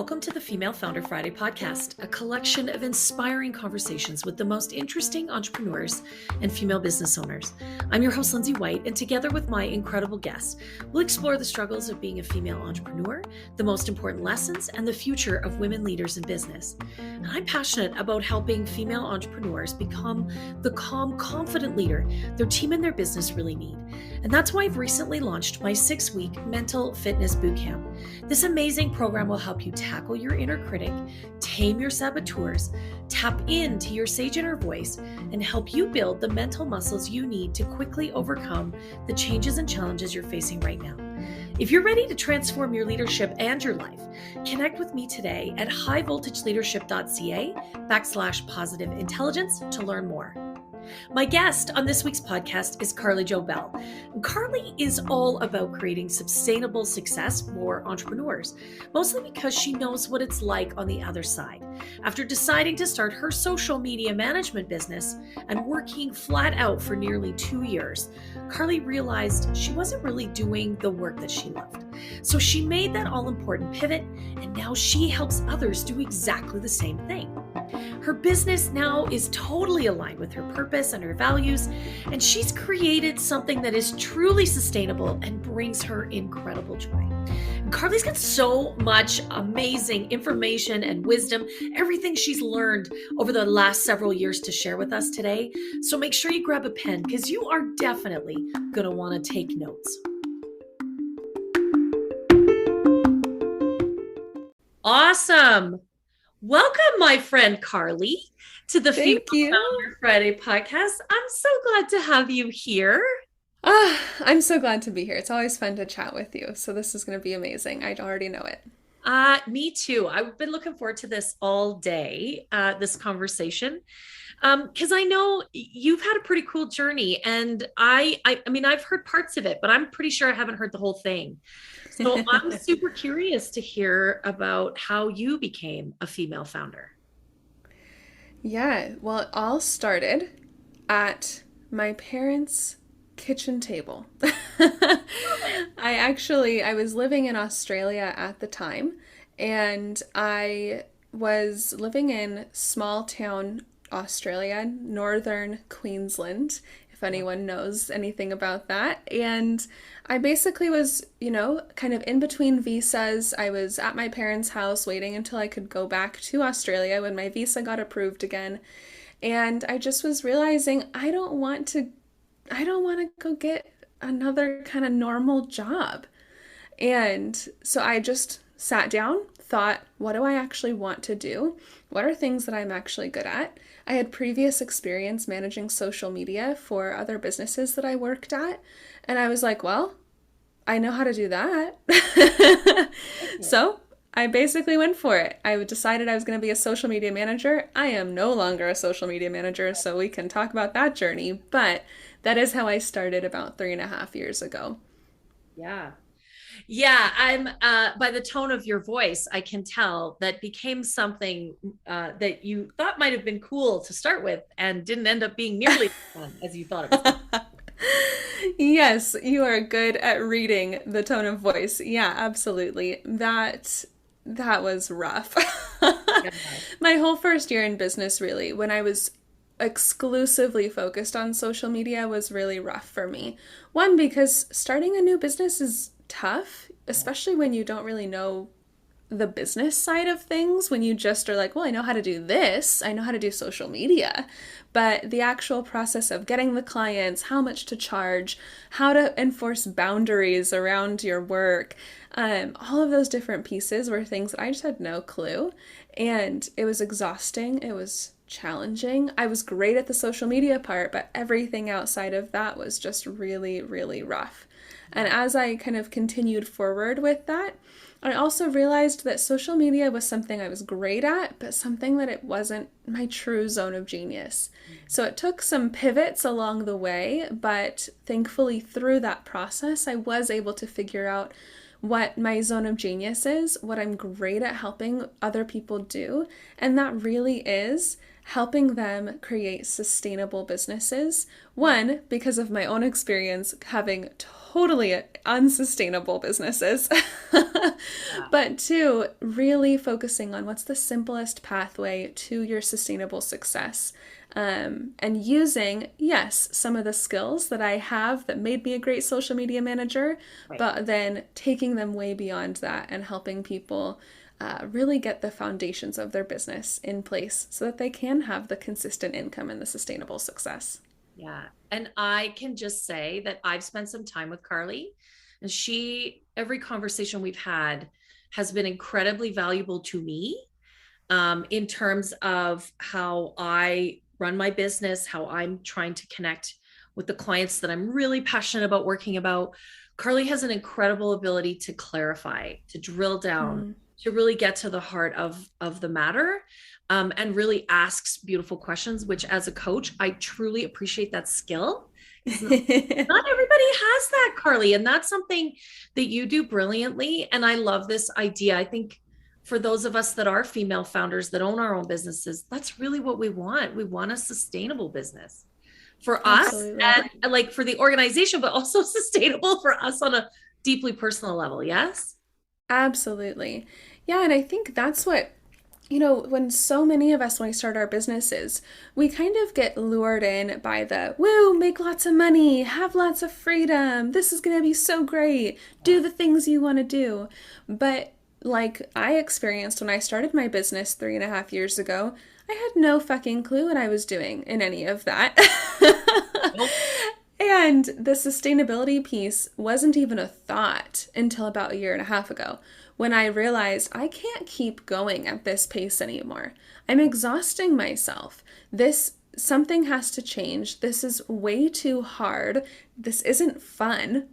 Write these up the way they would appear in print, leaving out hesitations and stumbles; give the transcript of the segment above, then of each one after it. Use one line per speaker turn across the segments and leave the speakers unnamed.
Welcome to the Female Founder Friday podcast, a collection of inspiring conversations with the most interesting entrepreneurs and female business owners. I'm your host, Lindsay White, and together with my incredible guests, we'll explore the struggles of being a female entrepreneur, the most important lessons, and the future of women leaders in business. And I'm passionate about helping female entrepreneurs become the calm, confident leader their team and their business really need. And that's why I've recently launched my 6-week mental fitness bootcamp. This amazing program will help you tackle your inner critic, tame your saboteurs, tap into your sage inner voice, and help you build the mental muscles you need to quickly overcome the changes and challenges you're facing right now. If you're ready to transform your leadership and your life, connect with me today at highvoltageleadership.ca/positive intelligence to learn more. My guest on this week's podcast is 𝐂𝐫𝐤𝐲 𝐉𝐨. 𝐂𝐤𝐫 is all about creating sustainable success for entrepreneurs, mostly because she knows what it's like on the other side. After deciding to start her social media management business and working flat out for nearly 2 years, 𝐂𝐤𝐫 realized she wasn't really doing the work that she loved. So she made that all-important pivot, and now she helps others do exactly the same thing. Her business now is totally aligned with her purpose and her values, and she's created something that is truly sustainable and brings her incredible joy. And 𝐂𝐫𝐤's got so much amazing information and wisdom, everything she's learned over the last several years to share with us today. So make sure you grab a pen because you are definitely going to want to take notes. Awesome. Welcome, my friend 𝐂𝐫𝐤, to the Female Founder Friday podcast. I'm so glad to have you here.
I'm so glad to be here. It's always fun to chat with you. So this is going to be amazing. I already know it.
Me too. I've been looking forward to this all day, this conversation, because I know you've had a pretty cool journey, and I mean, I've heard parts of it, but I'm pretty sure I haven't heard the whole thing. So I'm super curious to hear about how you became a female founder.
Yeah, well, it all started at my parents' kitchen table. I was living in Australia at the time, and I was living in small town Australia, northern Queensland, if anyone knows anything about that. And I basically was, kind of in between visas. I was at my parents' house waiting until I could go back to Australia when my visa got approved again. And I just was realizing I don't want to go get another kind of normal job. And so I just sat down, thought, what do I actually want to do? What are things that I'm actually good at? I had previous experience managing social media for other businesses that I worked at. And I was like, well, I know how to do that. So I basically went for it. I decided I was going to be a social media manager. I am no longer a social media manager, so we can talk about that journey. But that is how I started about 3.5 years ago.
Yeah, I'm by the tone of your voice, I can tell that became something that you thought might have been cool to start with and didn't end up being nearly as fun as you thought it was.
Yes, you are good at reading the tone of voice. Yeah, absolutely. That was rough. My whole first year in business, really, when I was exclusively focused on social media, was really rough for me. One, because starting a new business is tough, especially when you don't really know the business side of things, when you just are like, well, I know how to do this, I know how to do social media, but the actual process of getting the clients, how much to charge, how to enforce boundaries around your work, all of those different pieces were things that I just had no clue, and it was exhausting, it was challenging. I was great at the social media part, but everything outside of that was just really, really rough. And as I kind of continued forward with that, I also realized that social media was something I was great at, but something that it wasn't my true zone of genius. So it took some pivots along the way, but thankfully through that process, I was able to figure out what my zone of genius is, what I'm great at helping other people do. And that really is helping them create sustainable businesses. One, because of my own experience having totally unsustainable businesses. But two, really focusing on what's the simplest pathway to your sustainable success. And using, yes, some of the skills that I have that made me a great social media manager, but then taking them way beyond that and helping people really get the foundations of their business in place so that they can have the consistent income and the sustainable success.
Yeah. And I can just say that I've spent some time with Carly, and every conversation we've had has been incredibly valuable to me, in terms of how I run my business, how I'm trying to connect with the clients that I'm really passionate about working about. Carly has an incredible ability to clarify, to drill down, to really get to the heart of the matter, and really asks beautiful questions, which as a coach, I truly appreciate that skill. Not everybody has that, Carly. And that's something that you do brilliantly. And I love this idea. I think for those of us that are female founders that own our own businesses, that's really what we want. We want a sustainable business for
Absolutely.
us, and like for the organization, but also sustainable for us on a deeply personal level. Yes?
Absolutely. Yeah. And I think that's what, when so many of us, when we start our businesses, we kind of get lured in by the, woo, make lots of money, have lots of freedom. This is going to be so great. Do the things you want to do. But like I experienced when I started my business 3.5 years ago, I had no fucking clue what I was doing in any of that. Nope. And the sustainability piece wasn't even a thought until about 1.5 years ago, when I realized I can't keep going at this pace anymore. I'm exhausting myself. Something has to change. This is way too hard. This isn't fun.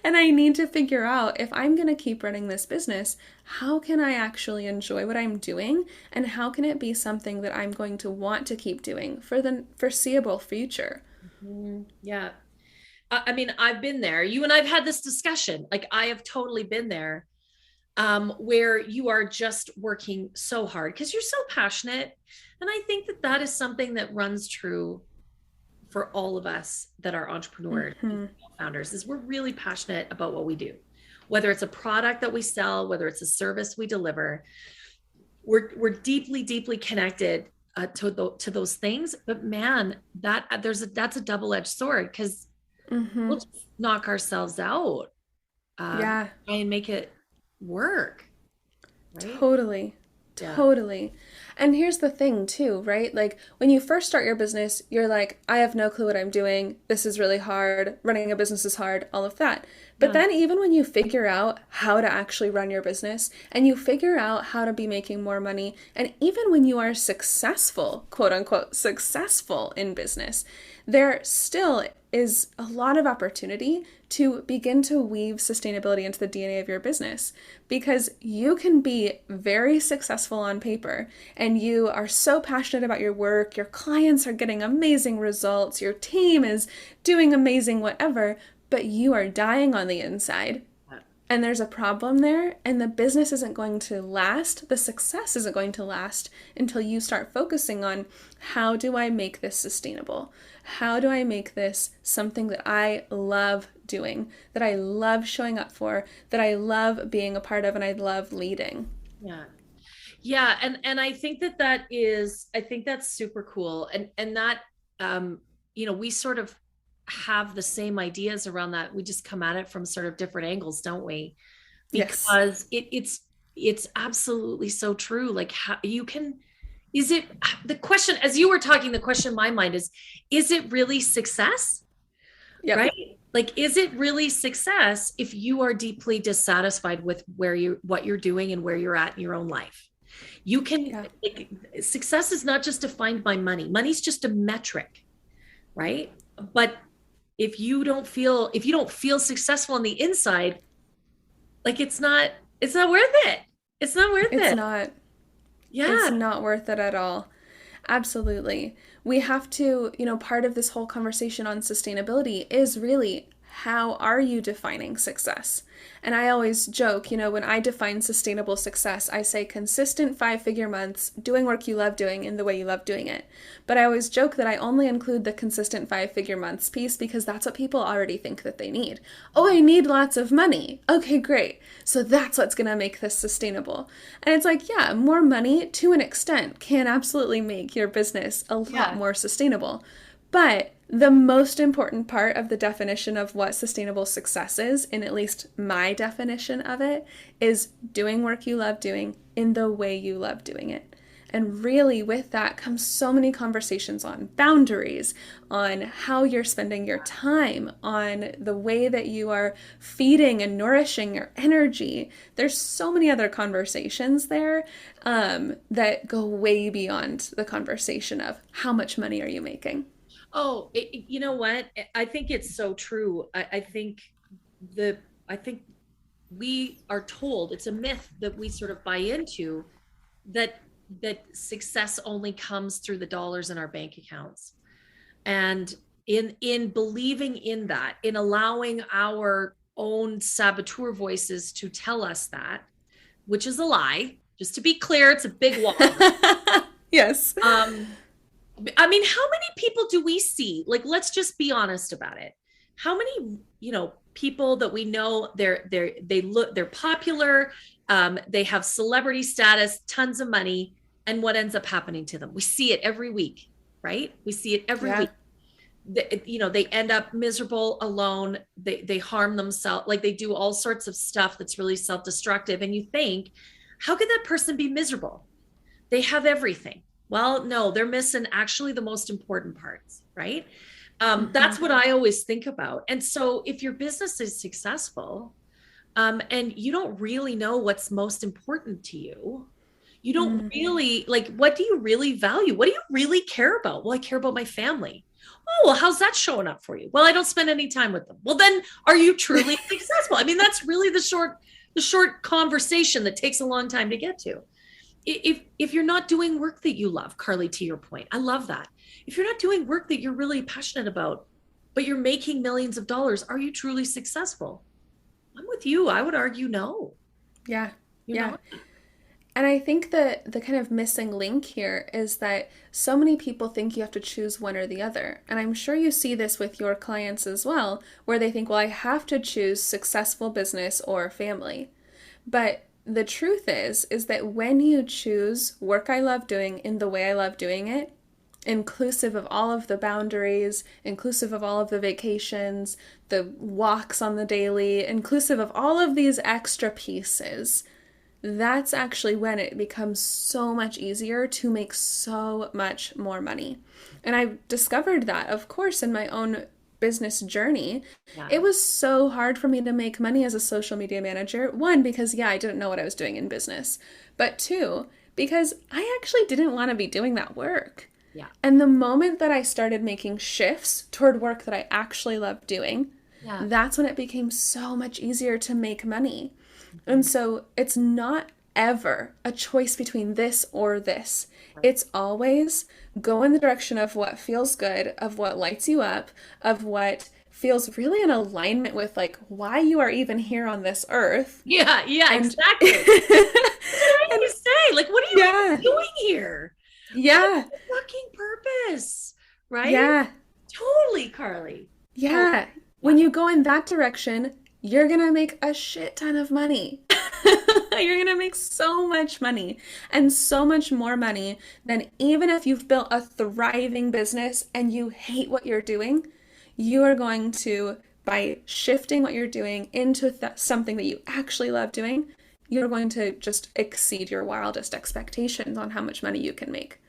And I need to figure out, if I'm going to keep running this business, how can I actually enjoy what I'm doing? And how can it be something that I'm going to want to keep doing for the foreseeable future?
Yeah. I mean, I've been there. You and I've had this discussion. Like, I have totally been there, where you are just working so hard because you're so passionate. And I think that is something that runs true for all of us that are entrepreneurs, founders, is we're really passionate about what we do, whether it's a product that we sell, whether it's a service we deliver. We're deeply, deeply connected to those things. But man, that's a double-edged sword, because we'll just knock ourselves out, try and make it work. Right?
Totally. And here's the thing too, right? Like, when you first start your business, you're like, I have no clue what I'm doing. This is really hard. Running a business is hard, all of that. But then even when you figure out how to actually run your business, and you figure out how to be making more money, and even when you are successful, quote unquote, successful in business, there still is a lot of opportunity to begin to weave sustainability into the DNA of your business, because you can be very successful on paper and you are so passionate about your work, your clients are getting amazing results, your team is doing amazing whatever, but you are dying on the inside. And there's a problem there, and the business isn't going to last, the success isn't going to last until you start focusing on, how do I make this sustainable? How do I make this something that I love doing, that I love showing up for, that I love being a part of, and I love leading?
Yeah. And I think I think that's super cool. And that, we sort of have the same ideas around that. We just come at it from sort of different angles, don't we? Because it's absolutely so true. Like, how you can, the question, as you were talking, the question in my mind is it really success?
Yep.
Right? Like, is it really success if you are deeply dissatisfied with what you're doing and where you're at in your own life? You can, success is not just defined by money. Money's just a metric, right? But if you don't feel successful on the inside, like, it's not worth it. It's not worth it.
It's not.
Yeah.
It's not worth it at all. Absolutely. We have to, part of this whole conversation on sustainability is really, how are you defining success? And I always joke, when I define sustainable success, I say consistent 5-figure months, doing work you love doing in the way you love doing it. But I always joke that I only include the consistent 5-figure months piece because that's what people already think that they need. Oh, I need lots of money. Okay, great. So that's what's going to make this sustainable. And it's like, yeah, more money to an extent can absolutely make your business a lot more sustainable. But the most important part of the definition of what sustainable success is, in at least my definition of it, is doing work you love doing in the way you love doing it. And really with that comes so many conversations on boundaries, on how you're spending your time, on the way that you are feeding and nourishing your energy. There's so many other conversations there that go way beyond the conversation of how much money are you making.
Oh, you know what? I think it's so true. I think we are told, it's a myth that we sort of buy into, that success only comes through the dollars in our bank accounts. And in believing in that, in allowing our own saboteur voices to tell us that, which is a lie, just to be clear, it's a big lie.
Yes.
I mean, how many people do we see? Like, let's just be honest about it. How many, people that we know, they're popular, they have celebrity status, tons of money, and what ends up happening to them? We see it every week, right? We see it every week. They end up miserable, alone. They harm themselves, like they do all sorts of stuff that's really self-destructive. And you think, how could that person be miserable? They have everything. Well, no, they're missing actually the most important parts, right? That's what I always think about. And so if your business is successful, and you don't really know what's most important to you, you don't really, like, what do you really value? What do you really care about? Well, I care about my family. Oh, well, how's that showing up for you? Well, I don't spend any time with them. Well, then are you truly successful? I mean, that's really the short conversation that takes a long time to get to. If you're not doing work that you love, Carly, to your point, I love that. If you're not doing work that you're really passionate about, but you're making millions of dollars, are you truly successful? I'm with you. I would argue no.
Yeah. Not. And I think that the kind of missing link here is that so many people think you have to choose one or the other. And I'm sure you see this with your clients as well, where they think, well, I have to choose successful business or family. But the truth is that when you choose work I love doing in the way I love doing it, inclusive of all of the boundaries, inclusive of all of the vacations, the walks on the daily, inclusive of all of these extra pieces, that's actually when it becomes so much easier to make so much more money. And I've discovered that, of course, in my own business journey. It was so hard for me to make money as a social media manager. One, because I didn't know what I was doing in business. But two, because I actually didn't want to be doing that work. And the moment that I started making shifts toward work that I actually love doing, that's when it became so much easier to make money. And so it's not ever a choice between this or this. It's always go in the direction of what feels good, of what lights you up, of what feels really in alignment with like why you are even here on this earth.
Exactly. What do you say? Like, what are you even doing here? What's the fucking purpose, right? Totally, Carly.
When you go in that direction, you're gonna make a shit ton of money. You're going to make so much money, and so much more money than even if you've built a thriving business and you hate what you're doing. You are going to, by shifting what you're doing into something that you actually love doing, you're going to just exceed your wildest expectations on how much money you can make.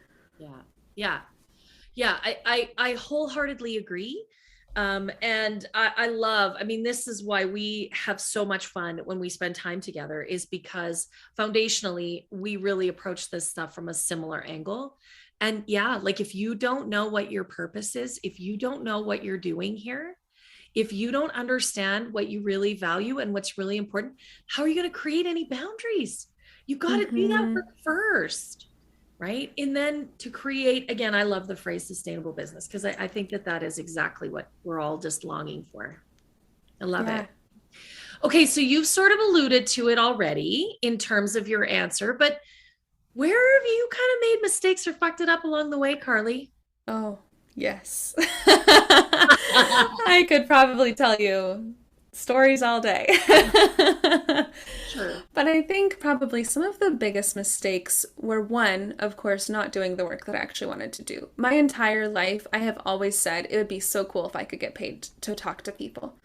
I wholeheartedly agree. And I love, this is why we have so much fun when we spend time together, is because foundationally, we really approach this stuff from a similar angle. And like, if you don't know what your purpose is, if you don't know what you're doing here, if you don't understand what you really value and what's really important, how are you going to create any boundaries? You've got to do that work first. Right. And then to create, again, I love the phrase sustainable business, because I think that is exactly what we're all just longing for. I love
Yeah.
it. Okay, so you've sort of alluded to it already in terms of your answer, but where have you kind of made mistakes or fucked it up along the way, Carly?
Oh, yes. I could probably tell you stories all day.
Sure.
But I think probably some of the biggest mistakes were one, of course, not doing the work that I actually wanted to do. My entire life, I have always said it would be so cool if I could get paid to talk to people.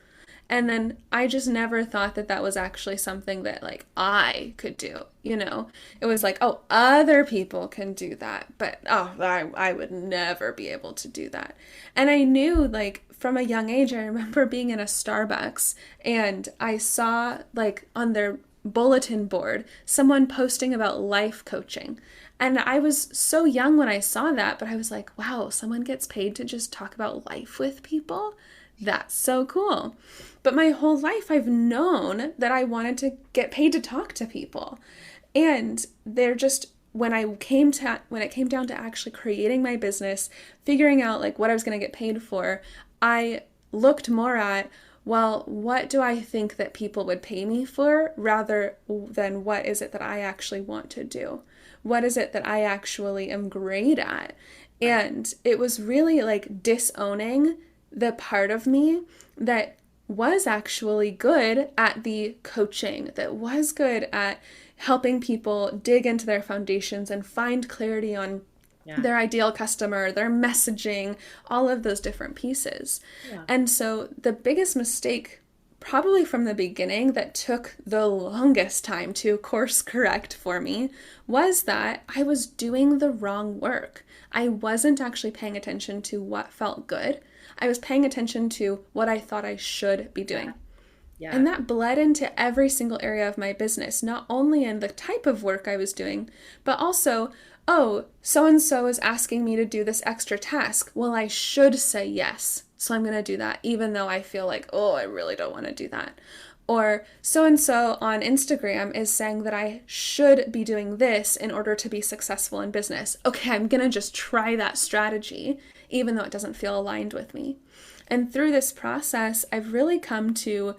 And then I just never thought that that was actually something that like I could do, you know? It was like, oh, other people can do that, but oh, I would never be able to do that. And I knew like from a young age, I remember being in a Starbucks and I saw like on their bulletin board someone posting about life coaching. And I was so young when I saw that, but I was like, wow, someone gets paid to just talk about life with people? That's so cool. But my whole life I've known that I wanted to get paid to talk to people. And they're just when it came down to actually creating my business, figuring out like what I was going to get paid for, I looked more at, well, what do I think that people would pay me for rather than what is it that I actually want to do? What is it that I actually am great at? And it was really like disowning the part of me that was actually good at the coaching, that was good at helping people dig into their foundations and find clarity on their ideal customer, their messaging, all of those different pieces.
Yeah.
And so the biggest mistake probably from the beginning that took the longest time to course correct for me was that I was doing the wrong work. I wasn't actually paying attention to what felt good. I was paying attention to what I thought I should be doing.
Yeah.
And that bled into every single area of my business, not only in the type of work I was doing, but also, oh, so-and-so is asking me to do this extra task. Well, I should say yes. So I'm going to do that, even though I feel like, oh, I really don't want to do that. Or so-and-so on Instagram is saying that I should be doing this in order to be successful in business. Okay, I'm going to just try that strategy, even though it doesn't feel aligned with me. And through this process, I've really come to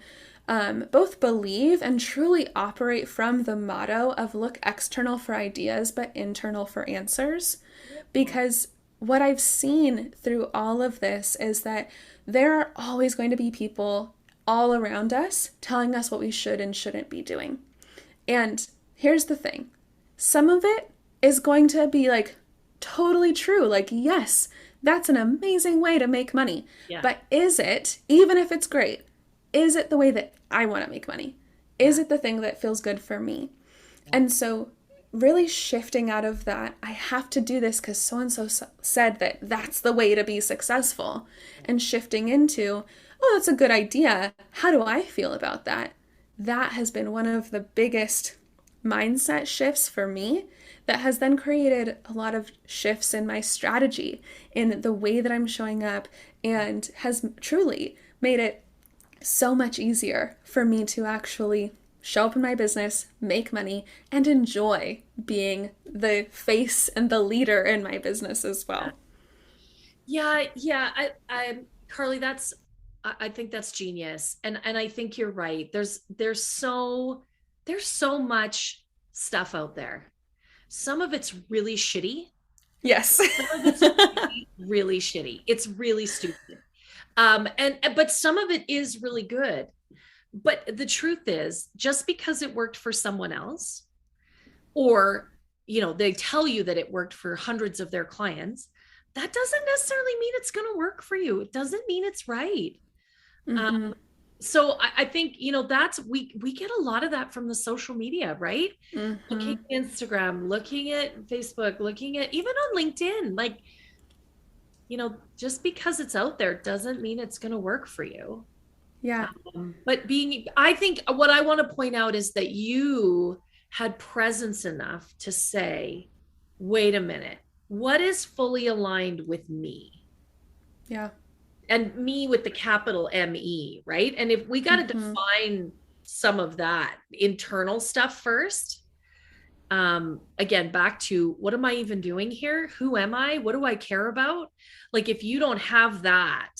both believe and truly operate from the motto of look external for ideas, but internal for answers. Because what I've seen through all of this is that there are always going to be people all around us telling us what we should and shouldn't be doing. And here's the thing. Some of it is going to be like totally true. Like, yes, that's an amazing way to make money.
Yeah.
But is it, even if it's great, is it the way that I want to make money? Is it the thing that feels good for me? And so really shifting out of that, I have to do this because so-and-so said that that's the way to be successful, and shifting into, oh, that's a good idea. How do I feel about that? That has been one of the biggest mindset shifts for me that has then created a lot of shifts in my strategy, in the way that I'm showing up, and has truly made it so much easier for me to actually show up in my business, make money, and enjoy being the face and the leader in my business as well.
Yeah, Carly, I think that's genius. And I think you're right. There's so much stuff out there. Some of it's really shitty.
Yes.
Some of it's really, really shitty. It's really stupid. But some of it is really good. But the truth is, just because it worked for someone else, or they tell you that it worked for hundreds of their clients, that doesn't necessarily mean it's going to work for you. It doesn't mean it's right.
Mm-hmm.
So I think that's we get a lot of that from the social media, right?
Mm-hmm.
Looking at Instagram, looking at Facebook, looking at even on LinkedIn, like just because it's out there doesn't mean it's going to work for you.
Yeah.
But I think what I want to point out is that you had presence enough to say, wait a minute, what is fully aligned with me?
Yeah.
And me with the capital M-E, right? And if we got to define some of that internal stuff first, again, back to what am I even doing here? Who am I? What do I care about? Like if you don't have that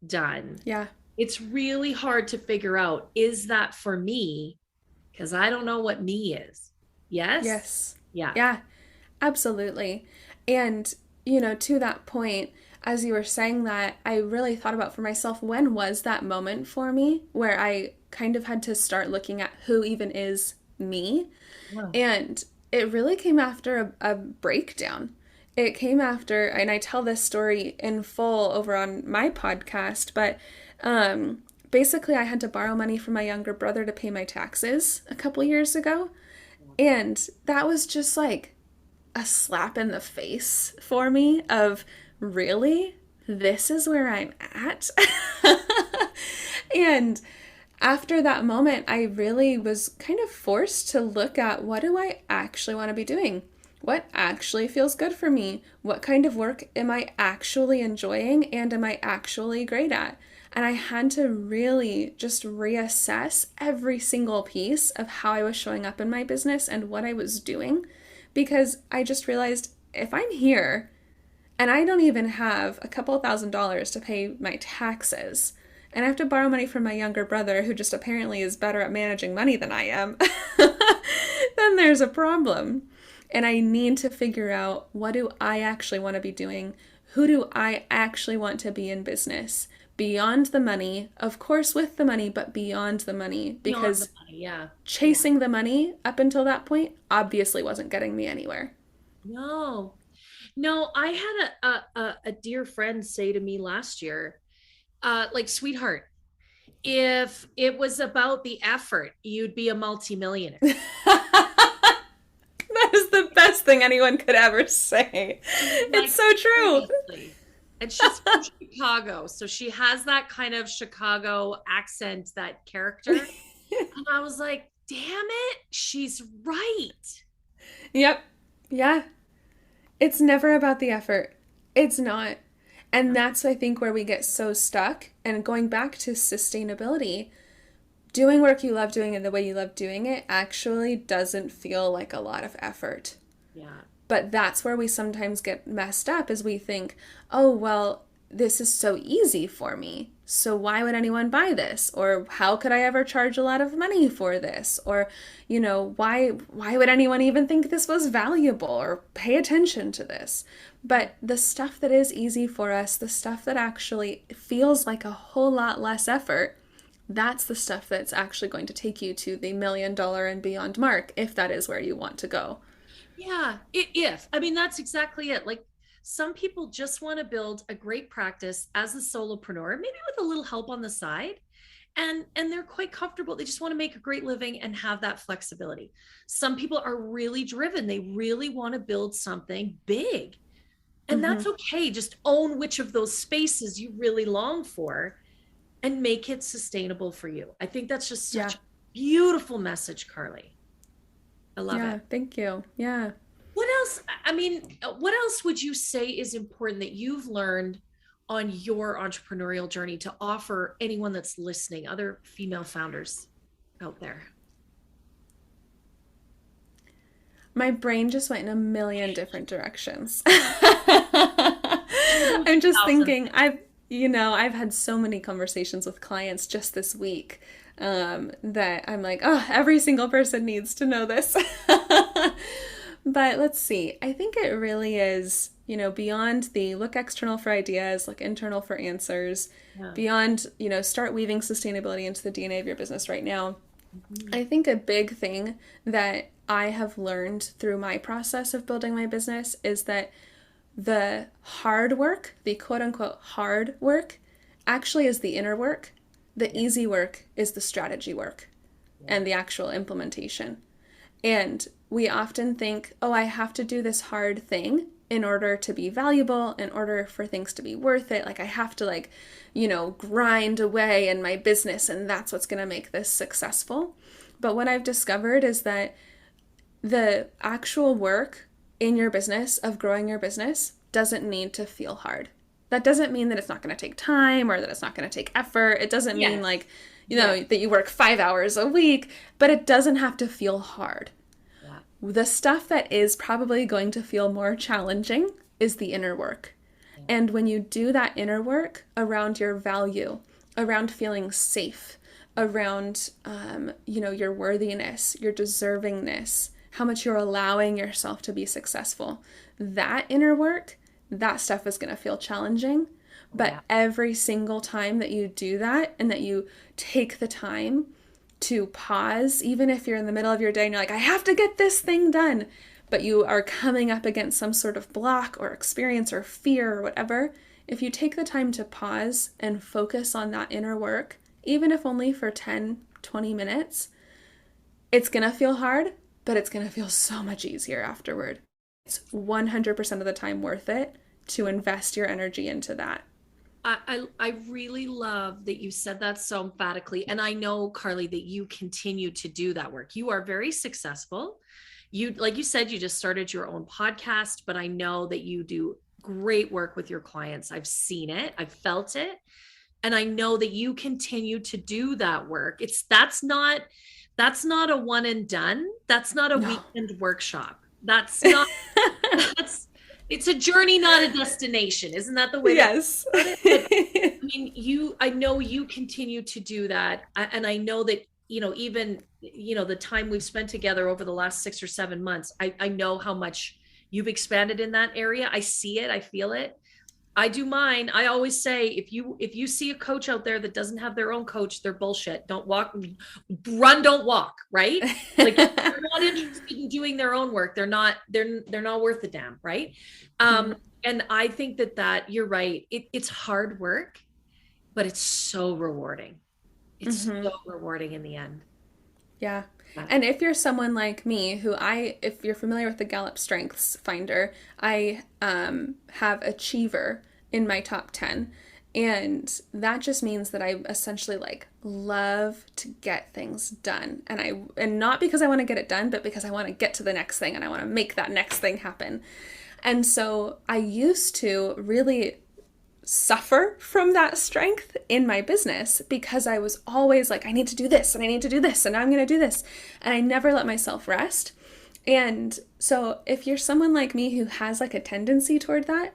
done,
yeah,
It's really hard to figure out, is that for me? Because I don't know what me is. Yes?
Yes.
Yeah.
Yeah, absolutely. And, to that point, as you were saying that, I really thought about for myself, when was that moment for me where I kind of had to start looking at who even is me?
Wow.
And it really came after a breakdown. It came after, and I tell this story in full over on my podcast, but basically I had to borrow money from my younger brother to pay my taxes a couple years ago. And that was just like a slap in the face for me of, really? This is where I'm at? And after that moment, I really was kind of forced to look at, what do I actually want to be doing? What actually feels good for me? What kind of work am I actually enjoying and am I actually great at? And I had to really just reassess every single piece of how I was showing up in my business and what I was doing, because I just realized, if I'm here and I don't even have a couple $1,000s to pay my taxes, and I have to borrow money from my younger brother, who just apparently is better at managing money than I am, then there's a problem. And I need to figure out, what do I actually want to be doing? Who do I actually want to be in business? Beyond the money, of course with the money, but beyond the money, because
Beyond the money, yeah.
chasing the money up until that point obviously wasn't getting me anywhere.
No, no, I had a dear friend say to me last year, like, sweetheart, if it was about the effort, you'd be a multimillionaire.
That is the best thing anyone could ever say.
Like,
It's so true.
seriously. And she's from Chicago, so she has that kind of Chicago accent, that character. And I was like, damn it, she's right.
Yep. Yeah. It's never about the effort. It's not. And that's, I think, where we get so stuck. And going back to sustainability, doing work you love doing and the way you love doing it actually doesn't feel like a lot of effort.
Yeah.
But that's where we sometimes get messed up, is we think, oh, well, this is so easy for me, so why would anyone buy this? Or how could I ever charge a lot of money for this? Or, why would anyone even think this was valuable or pay attention to this? But the stuff that is easy for us, the stuff that actually feels like a whole lot less effort, that's the stuff that's actually going to take you to the $1 million and beyond mark, if that is where you want to go.
Yeah, I mean, that's exactly it. Like, some people just want to build a great practice as a solopreneur, maybe with a little help on the side, and they're quite comfortable. They just want to make a great living and have that flexibility. Some people are really driven. They really want to build something big. And that's okay. Just own which of those spaces you really long for and make it sustainable for you. I think that's just such a beautiful message, Carly. I love it.
Thank you. Yeah.
What else? I mean, what else would you say is important that you've learned on your entrepreneurial journey to offer anyone that's listening, other female founders out there?
My brain just went in a million different directions. I'm just thinking, I've had so many conversations with clients just this week that I'm like, oh, every single person needs to know this. But let's see. I think it really is, beyond the look external for ideas, look internal for answers, beyond, start weaving sustainability into the DNA of your business right now. I think a big thing that I have learned through my process of building my business is that the hard work, the quote unquote hard work, actually is the inner work. The easy work is the strategy work and the actual implementation. And we often think, oh, I have to do this hard thing in order to be valuable, in order for things to be worth it. Like, I have to grind away in my business, and that's what's going to make this successful. But what I've discovered is that the actual work in your business of growing your business doesn't need to feel hard. That doesn't mean that it's not going to take time or that it's not going to take effort. It doesn't mean that you work 5 hours a week, but it doesn't have to feel hard. Yeah. The stuff that is probably going to feel more challenging is the inner work. Yeah. And when you do that inner work around your value, around feeling safe, around, your worthiness, your deservingness, how much you're allowing yourself to be successful. That inner work, that stuff is going to feel challenging. But every single time that you do that and that you take the time to pause, even if you're in the middle of your day and you're like, I have to get this thing done, but you are coming up against some sort of block or experience or fear or whatever, if you take the time to pause and focus on that inner work, even if only for 10, 20 minutes, it's going to feel hard, but it's going to feel so much easier afterward. It's 100% of the time worth it to invest your energy into that.
I really love that you said that so emphatically. And I know, Carly, that you continue to do that work. You are very successful. You, like you said, you just started your own podcast, but I know that you do great work with your clients. I've seen it, I've felt it. And I know that you continue to do that work. That's not a one and done. That's not a weekend workshop. That's not, it's a journey, not a destination. Isn't that the way?
Yes.
I mean, I know you continue to do that. And I know that, even, the time we've spent together over the last 6 or 7 months, I know how much you've expanded in that area. I see it. I feel it. I do mine. I always say, if you see a coach out there that doesn't have their own coach, they're bullshit. Don't run, don't walk, right? Like, if they're not interested in doing their own work, they're not worth a damn, right? And I think that you're right. It's hard work, but it's so rewarding. It's so rewarding in the end.
Yeah. And if you're someone like me, if you're familiar with the Gallup Strengths Finder, I have achiever in my top 10. And that just means that I essentially love to get things done. And not because I want to get it done, but because I want to get to the next thing and I want to make that next thing happen. And so I used to really suffer from that strength in my business because I was always like, I need to do this and I need to do this and I'm going to do this. And I never let myself rest. And so if you're someone like me who has a tendency toward that,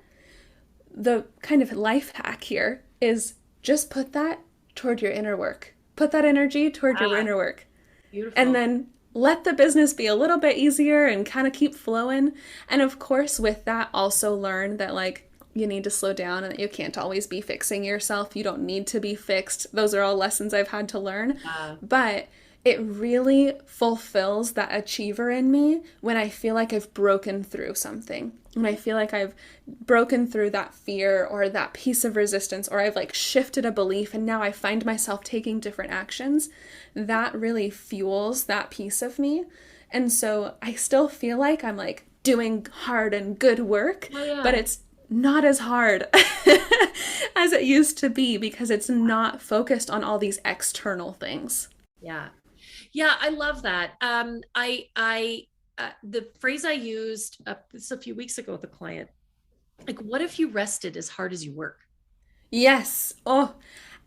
the kind of life hack here is just put that toward your inner work. Put that energy toward your inner work.
Beautiful.
And then let the business be a little bit easier and kind of keep flowing. And of course, with that, also learn that you need to slow down and that you can't always be fixing yourself. You don't need to be fixed. Those are all lessons I've had to learn. But it really fulfills that achiever in me when I feel like I've broken through something. When I feel like I've broken through that fear or that piece of resistance, or I've shifted a belief and now I find myself taking different actions. That really fuels that piece of me. And so I still feel like I'm doing hard and good work, but it's not as hard as it used to be because it's not focused on all these external things.
Yeah. I love that. The phrase I used this a few weeks ago with a client, what if you rested as hard as you work?
Yes. Oh,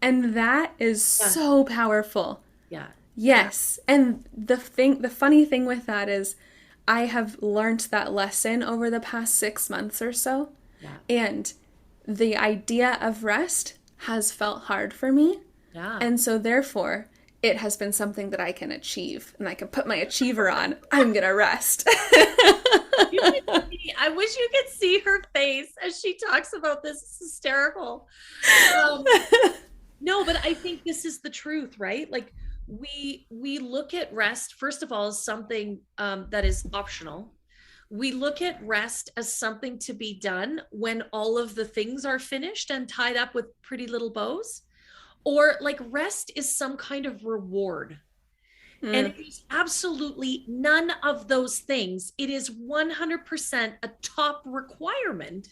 and that is so powerful.
Yeah.
Yes. And the funny thing with that is I have learned that lesson over the past 6 months or so. Yeah. And the idea of rest has felt hard for me. Yeah. And so therefore, it has been something that I can achieve. And I can put my achiever on. I'm going to rest.
I wish you could see her face as she talks about this. It's hysterical. No, but I think this is the truth, right? We look at rest, first of all, as something that is optional. We look at rest as something to be done when all of the things are finished and tied up with pretty little bows, or rest is some kind of reward. And it is absolutely none of those things. It is 100% a top requirement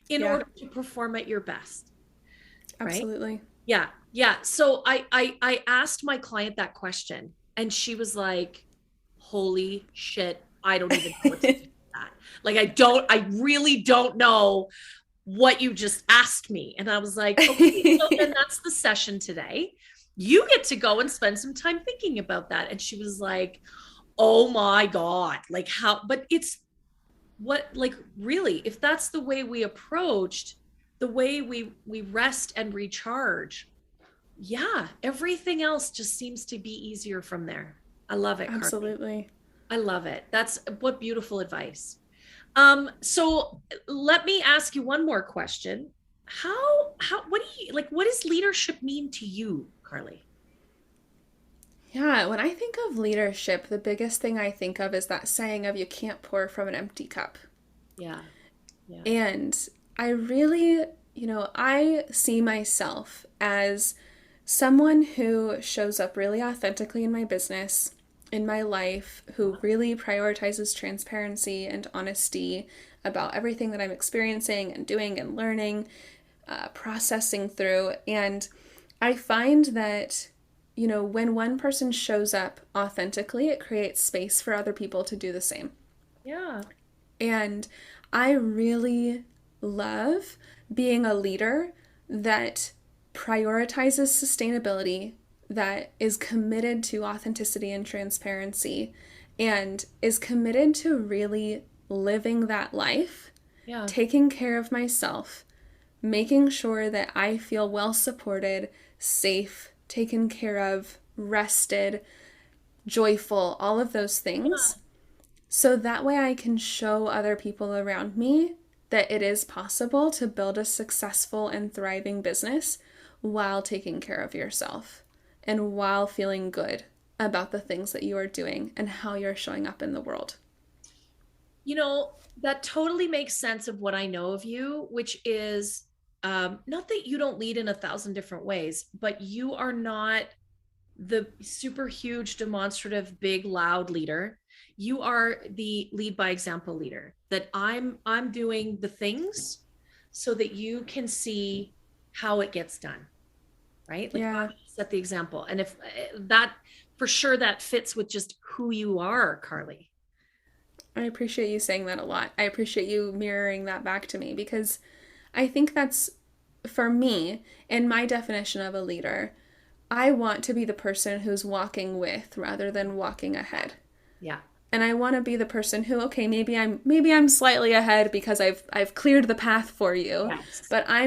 in order to perform at your best.
Absolutely.
Right? Yeah. So I asked my client that question and she was like, holy shit, I don't even know what to do. I really don't know what you just asked me. And I was like, okay, so then that's the session today. You get to go and spend some time thinking about that. And she was like, oh my God, how, but it's what, really, if that's the way we approached the way we rest and recharge, yeah, everything else just seems to be easier from there. I love it, Carly.
Absolutely.
I love it. That's what beautiful advice. So let me ask you one more question. What do you like? What does leadership mean to you, Carly?
Yeah, when I think of leadership, the biggest thing I think of is that saying of you can't pour from an empty cup.
Yeah. Yeah.
And I really, I see myself as someone who shows up really authentically in my business, in my life, who really prioritizes transparency and honesty about everything that I'm experiencing and doing and learning, processing through. And I find that, when one person shows up authentically, it creates space for other people to do the same.
Yeah.
And I really love being a leader that prioritizes sustainability, that is committed to authenticity and transparency, and is committed to really living that life, taking care of myself, making sure that I feel well supported, safe, taken care of, rested, joyful, all of those things. Yeah. So that way I can show other people around me that it is possible to build a successful and thriving business while taking care of yourself and while feeling good about the things that you are doing and how you're showing up in the world.
That totally makes sense of what I know of you, which is not that you don't lead in 1,000 different ways, but you are not the super huge, demonstrative, big, loud leader. You are the lead by example leader, that I'm doing the things so that you can see how it gets done, right? Like, yeah. Set the example. And if that, for sure, that fits with just who you are, Carly.
I appreciate you saying that a lot. I appreciate you mirroring that back to me, because I think that's, for me, in my definition of a leader, I want to be the person who's walking with rather than walking ahead.
Yeah.
And I want to be the person who, okay, maybe I'm slightly ahead because I've cleared the path for you, yes. But I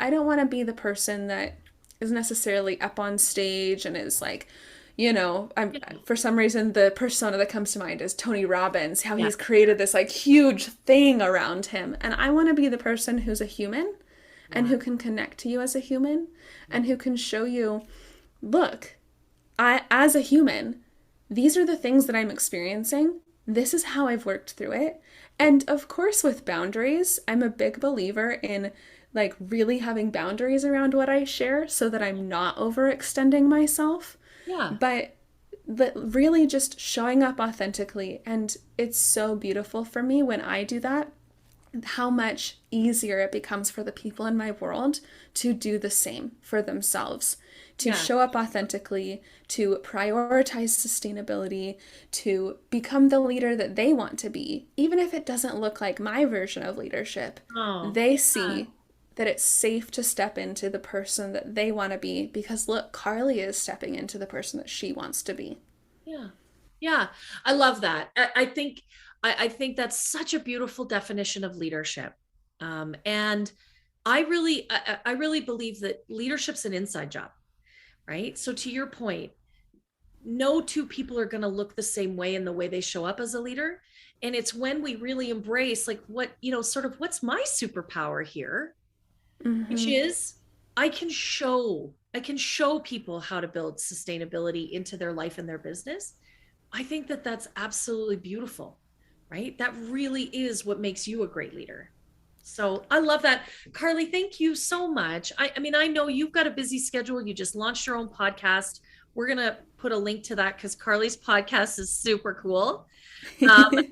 don't want to be the person that is necessarily up on stage and is like, for some reason, the persona that comes to mind is Tony Robbins, how he's created this like huge thing around him. And I want to be the person who's a human and who can connect to you as a human and who can show you, look, as a human, these are the things that I'm experiencing. This is how I've worked through it. And of course, with boundaries, I'm a big believer in like really having boundaries around what I share so that I'm not overextending myself.
Yeah.
But really just showing up authentically. And it's so beautiful for me when I do that, how much easier it becomes for the people in my world to do the same for themselves, to show up authentically, to prioritize sustainability, to become the leader that they want to be. Even if it doesn't look like my version of leadership, they see that it's safe to step into the person that they want to be, because look, Carly is stepping into the person that she wants to be.
Yeah. Yeah. I love that. I think that's such a beautiful definition of leadership. And I really believe that leadership's an inside job, right? So to your point, no two people are going to look the same way in the way they show up as a leader. And it's when we really embrace like sort of what's my superpower here, which is I can show people how to build sustainability into their life and their business. I think that that's absolutely beautiful, right? That really is what makes you a great leader. So I love that. Carly, thank you so much. I mean, I know you've got a busy schedule. You just launched your own podcast. We're going to put a link to that because Carly's podcast is super cool. But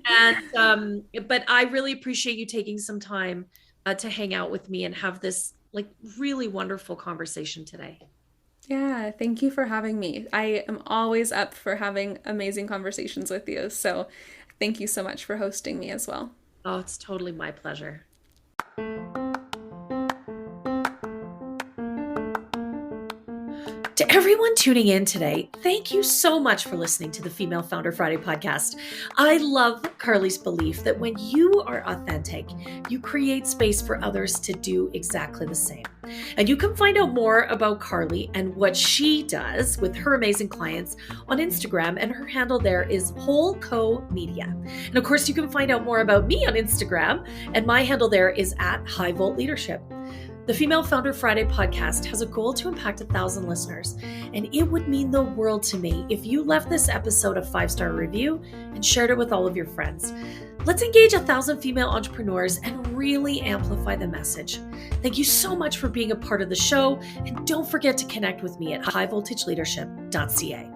I really appreciate you taking some time to hang out with me and have this like really wonderful conversation today.
Yeah, thank you for having me. I am always up for having amazing conversations with you. So thank you so much for hosting me as well.
Oh, it's totally my pleasure. To everyone tuning in today, thank you so much for listening to the Female Founder Friday podcast. I love Carly's belief that when you are authentic, you create space for others to do exactly the same. And you can find out more about Carly and what she does with her amazing clients on Instagram, and her handle there is _Media. And of course, you can find out more about me on Instagram, and my handle there is @HighVoltLeadership. The Female Founder Friday podcast has a goal to impact 1,000 listeners, and it would mean the world to me if you left this episode a 5-star review and shared it with all of your friends. Let's engage 1,000 female entrepreneurs and really amplify the message. Thank you so much for being a part of the show, and don't forget to connect with me at highvoltageleadership.ca.